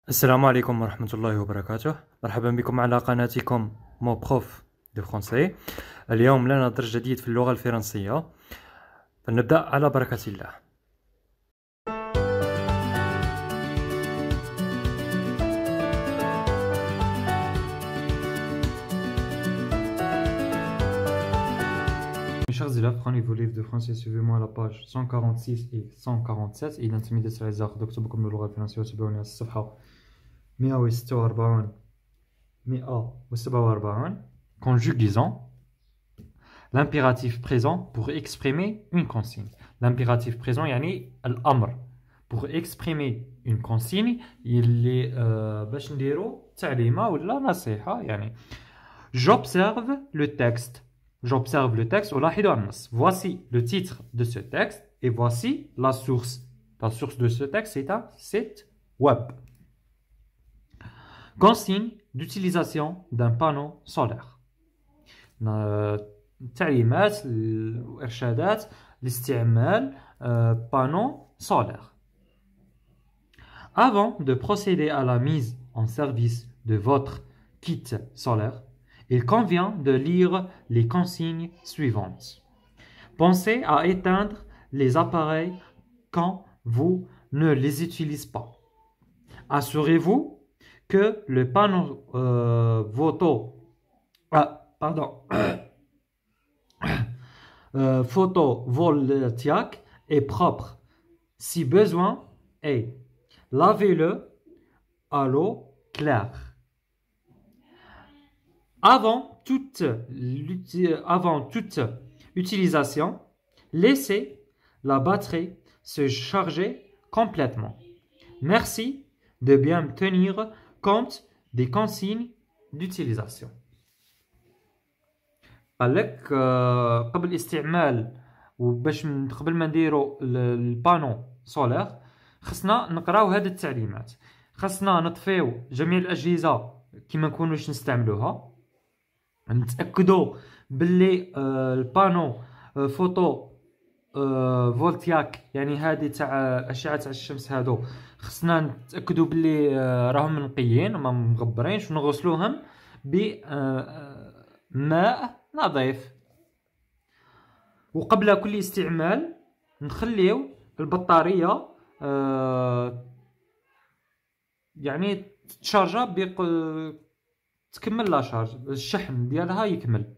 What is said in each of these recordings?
السلام عليكم ورحمة الله وبركاته. مرحبا بكم على قناتكم مو بروف دو فرونسي. اليوم لنا درس جديد في اللغة الفرنسية، فلنبدأ على بركة الله. Mes chers élèves, prenez vos livres de français, suivez-moi à la page 146 et 147. إذا تلميذ الأعزاء قد أكتبكم باللغة الفرنسية وتابعوني على الصفحة 146 Conjugaison. L'impératif présent pour exprimer une consigne. L'impératif présent يعني الأمر. Pour exprimer une consigne اللي باش نديرو تعليمة ولا نصيحة يعني. J'observe le texte. J'observe le texte. ولاحظوا النص. Voici le titre de ce texte et voici la source. La source de ce texte c'est un site web. Consigne d'utilisation d'un panneau solaire. تعليمات الإرشادات لاستعمال panneau solaire. Avant de procéder à la mise en service de votre kit solaire, il convient de lire les consignes suivantes. Pensez à éteindre les appareils quand vous ne les utilisez pas. Assurez-vous que le panneau photovoltaïque est propre. Si besoin, et lavez-le à l'eau claire. Avant toute utilisation, laissez la batterie se charger complètement. Merci de bien tenir compte des consignes d'utilisation. قال لك قبل استعمال وباش قبل ما نديرو البانو سولير خصنا نقراو هاد التعليمات. خصنا نطفيو جميع الاجهزه كي ما نكونوش نستعملوها. نتاكدوا باللي البانو فوتو فولتياك يعني هذه تاع اشعه تاع الشمس هادو خصنا نتاكدوا باللي راهم نقيين ما مغبرينش ونغسلوهم بماء نظيف. وقبل كل استعمال نخليو البطاريه يعني تشارجا تكمل لا شارج الشحن ديالها يكمل.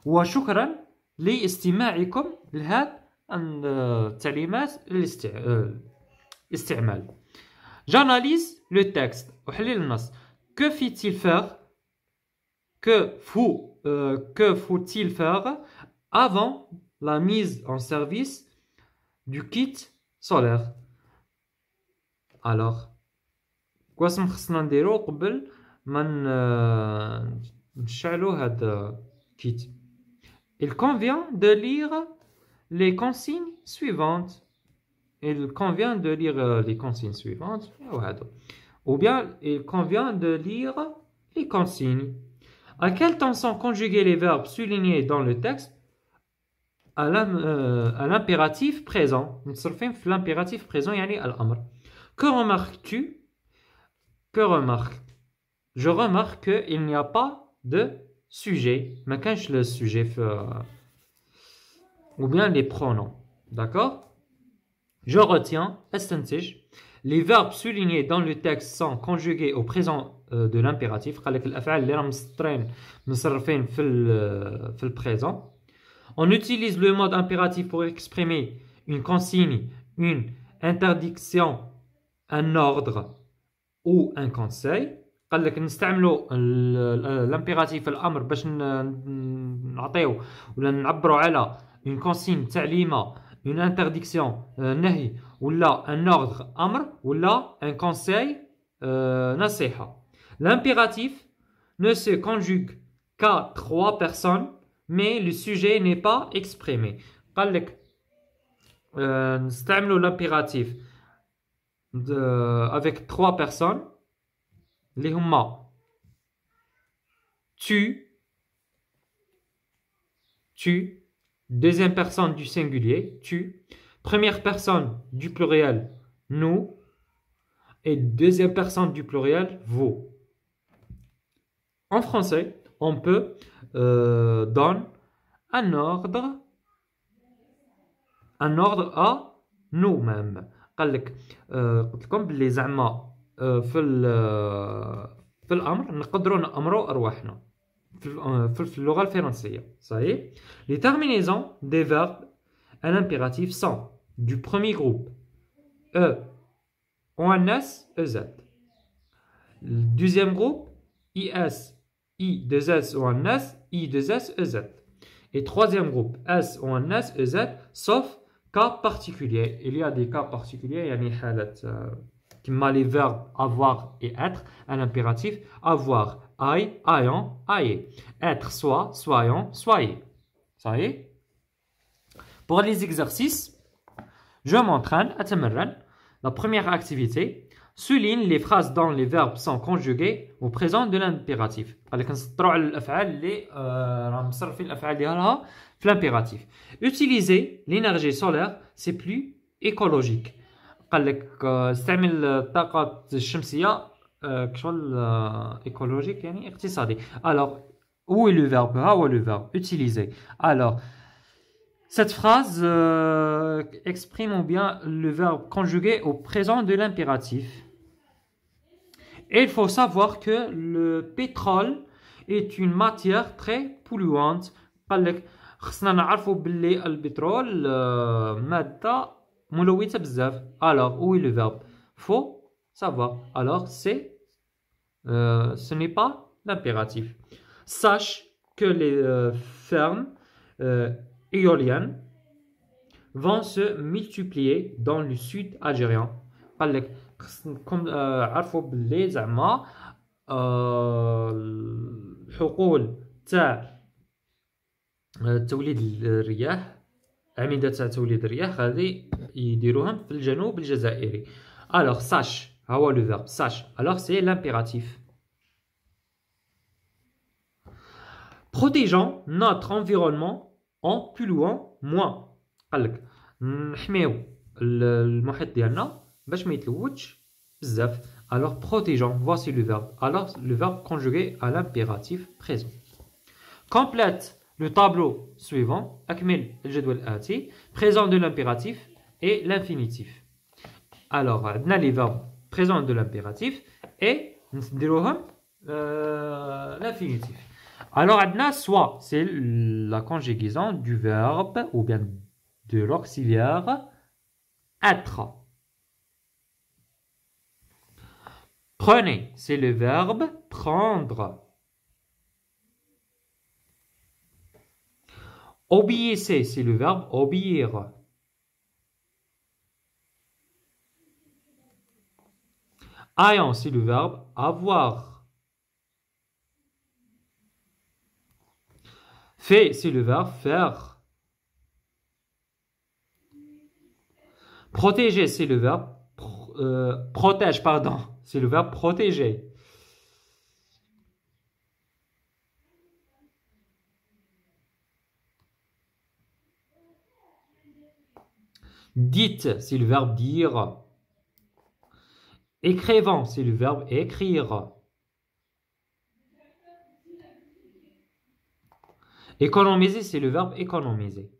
وشكرا لاستماعكم لهذه التعليمات الاستعمال. J'analyse le texte. أحلل النص. Que faut-il faire? Que faut-il faire avant la mise en service du kit solaire? Alors, واش خصنا نديرو قبل ما نشعلو هاد kit? Il convient de lire les consignes suivantes. Il convient de lire les consignes suivantes. Ou bien, il convient de lire les consignes. À quel temps sont conjugués les verbes soulignés dans le texte? À l'impératif présent. L'impératif présent, yani al-amr. Que remarques-tu? Que remarques? Je remarque qu'il n'y a pas de sujet. Mais quand je le sujet ou bien les pronoms. D'accord? Je retiens, les verbes soulignés dans le texte sont conjugués au présent de l'impératif. On utilise le mode impératif pour exprimer une consigne, une interdiction, un ordre ou un conseil. قال لك نستعملوا الامبيراتيف الامر باش نعطيو ولا نعبروا على une consigne تعليمه une interdiction نهي ولا un ordre امر ولا un conseil نصيحه. L'impératif ne se conjugue qu'à 3 personnes mais le sujet n'est pas exprimé. قال لك نستعملوا l'impératif avec 3 personnes اللي هما tu, deuxième personne du singulier tu, première personne du pluriel nous, et deuxième personne du pluriel vous. En français, on peut donner un ordre à nous-mêmes. قال لك قلت لكم باللي زعما في الامر نقدروا نامروا ارواحنا في اللغه الفرنسيه صحيح. Les terminaisons des verbes à l'impératif sont du premier groupe e ONS EZ. Le deuxième groupe IS I2S ONS I2S EZ. Et troisième groupe S ONS EZ sauf cas particuliers. Il y a des cas particuliers, يعني حالة كما les verbes avoir et être à l'impératif avoir aille, ayant, ayez, être soit, soyons, soyez. Ça y est. Pour les exercices, je m'entraîne à تمرن. La première activité, souligne les phrases dont les verbes sont conjugués au présent de l'impératif. قال لك نسطروا على الافعال اللي راهم مصرفين الافعال ديالها في l'impératif. Utiliser l'énergie solaire, c'est plus écologique. قال لك استعمل الطاقة الشمسية كشغل écologique يعني اقتصادي. Alors, où est le verbe? ها هو le verbe. Utiliser. Alors, cette phrase exprime bien le verbe conjugué au présent de l'impératif. Et il faut savoir que le pétrole est une matière très polluante. قال لك خصنا نعرفوا باللي البترول مادة ملوثة بزاف. Alors, où est le verbe? Faut savoir. Alors, ce n'est pas l'impératif. Sache que les fermes éoliennes vont se multiplier dans le sud algérien. قال لك خصكم عرفوا باللي زعما الحقول تاع توليد الرياح أعمدة تاع توليد الرياح غادي يديروهم في الجنوب الجزائري. Alors sache, ها هو le verbe sache. Alors c'est l'impératif. Protégeons notre environnement en polluant moins. قال لك نحميو المحيط ديالنا باش ما يتلوثش بزاف. Alors protégeons, voici le verbe. Alors le verbe conjugué à l'impératif présent. Complète le tableau suivant. أكمل الجدول الآتي. Présent de l'impératif et l'infinitif. Alors عندنا les verbes présents de l'impératif et نديروهم l'infinitif. Alors عندنا soit c'est la conjugaison du verbe ou bien de l'auxiliaire être. Prenez, c'est le verbe prendre. Obéissez, c'est le verbe obéir. Ayant, c'est le verbe avoir. Fait, c'est le verbe faire. Protéger, c'est le verbe protège, pardon. C'est le verbe protéger. Dites, c'est le verbe dire. Écrivant, c'est le verbe écrire. Économiser, c'est le verbe économiser.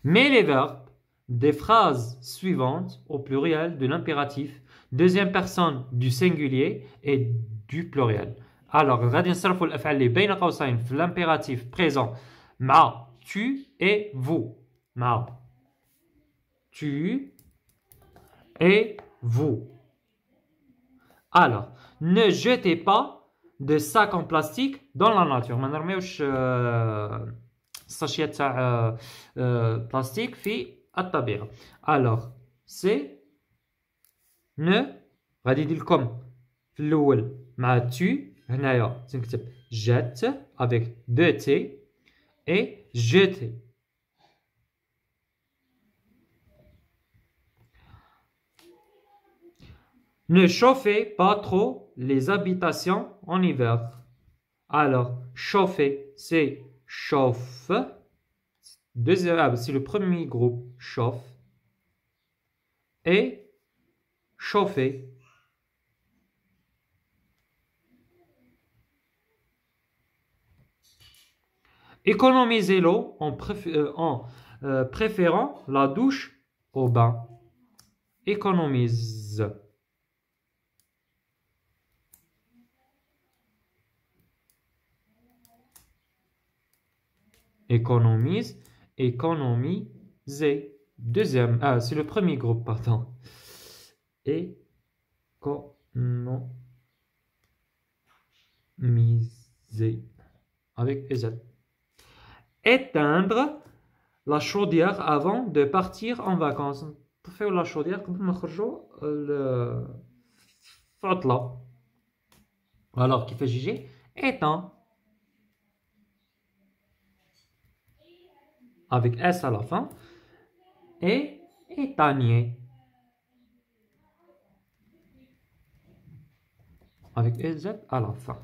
Mets les verbes des phrases suivantes au pluriel de l'impératif, deuxième personne du singulier et du pluriel. Alors, غادي نصرفوا الأفعال اللي بين قوسين في l'impératif présent مع tu et vous. مع tu et vous. Alors, ne jetez pas de sacs en plastique dans la nature. ما نرميوش الساشيات تاع بلاستيك في الطبيعة. Alors, c'est ne غادي يدير لكم في الأول مع tu هنايا تنكتب jette avec deux t et jeter. Ne chauffez pas trop les habitations en hiver. Alors, chauffer, c'est chauffe. Deuxième, c'est le premier groupe, chauffe. Et chauffer. Économiser l'eau en préférant la douche au bain. Économise. Économise, économiser. Deuxième, c'est le premier groupe, pardon. Économiser. Avec EZ. Éteindre la chaudière avant de partir en vacances. Pour faire la chaudière, قبل ما نخرجوا في عطلة. Alors, كيفاش يجي؟ éteint. Avec S à la fin. Et éteigner. Avec EZ à la fin.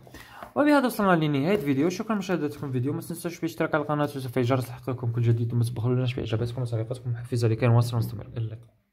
وبهذا وصلنا لنهاية الفيديو. شكرا لمشاهدتكم الفيديو. ما تنسوش بالاشتراك على القناة وتفعيل الجرس لتحقيقكم كل جديد وما تبخلوناش بإعجاباتكم وتعليقاتكم محفزة لكي نواصل ونستمر. إلى اللقاء.